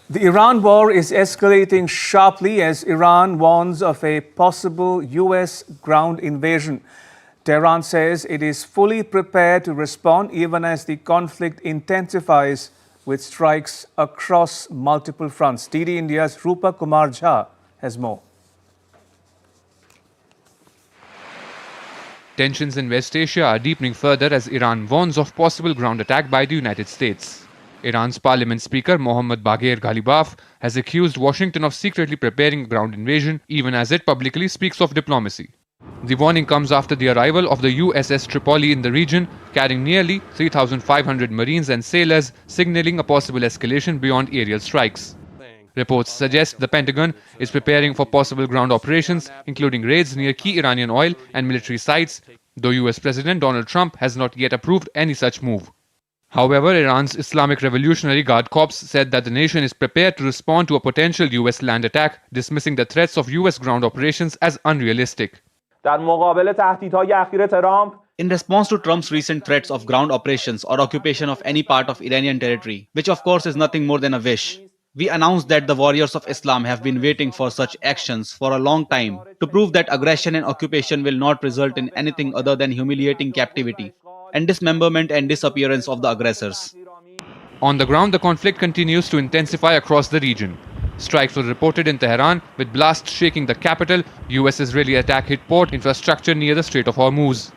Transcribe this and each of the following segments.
The Iran war is escalating sharply as Iran warns of a possible U.S. ground invasion. Tehran says it is fully prepared to respond even as the conflict intensifies with strikes across multiple fronts. DD India's Rupa Kumar Jha has more. Tensions in West Asia are deepening further as Iran warns of possible ground attack by the United States. Iran's parliament speaker Mohammad Bagher Ghalibaf has accused Washington of secretly preparing a ground invasion even as it publicly speaks of diplomacy. The warning comes after the arrival of the USS Tripoli in the region, carrying nearly 3,500 Marines and sailors, signaling a possible escalation beyond aerial strikes. Reports suggest the Pentagon is preparing for possible ground operations, including raids near key Iranian oil and military sites, though US President Donald Trump has not yet approved any such move. However, Iran's Islamic Revolutionary Guard Corps said that the nation is prepared to respond to a potential US land attack, dismissing the threats of US ground operations as unrealistic. In response to Trump's recent threats of ground operations or occupation of any part of Iranian territory, which of course is nothing more than a wish, we announced that the warriors of Islam have been waiting for such actions for a long time to prove that aggression and occupation will not result in anything other than humiliating captivity and dismemberment and disappearance of the aggressors. On the ground, the conflict continues to intensify across the region. Strikes were reported in Tehran, with blasts shaking the capital. US Israeli attack hit port infrastructure near the Strait of Hormuz.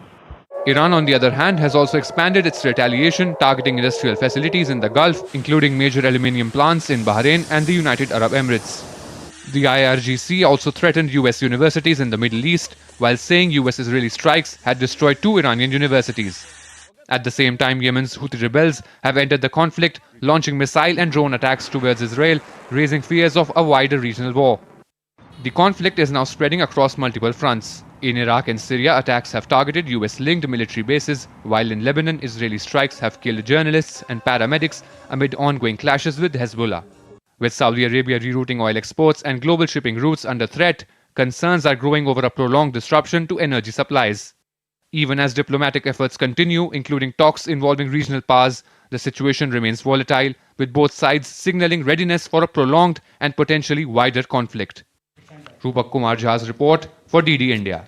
Iran, on the other hand, has also expanded its retaliation, targeting industrial facilities in the Gulf, including major aluminium plants in Bahrain and the United Arab Emirates. The IRGC also threatened US universities in the Middle East, while saying US Israeli strikes had destroyed 2 Iranian universities. At the same time, Yemen's Houthi rebels have entered the conflict, launching missile and drone attacks towards Israel, raising fears of a wider regional war. The conflict is now spreading across multiple fronts. In Iraq and Syria, attacks have targeted US-linked military bases, while in Lebanon, Israeli strikes have killed journalists and paramedics amid ongoing clashes with Hezbollah. With Saudi Arabia rerouting oil exports and global shipping routes under threat, concerns are growing over a prolonged disruption to energy supplies. Even as diplomatic efforts continue, including talks involving regional powers, the situation remains volatile, with both sides signaling readiness for a prolonged and potentially wider conflict. Rupa Kumar Jha's report for DD India.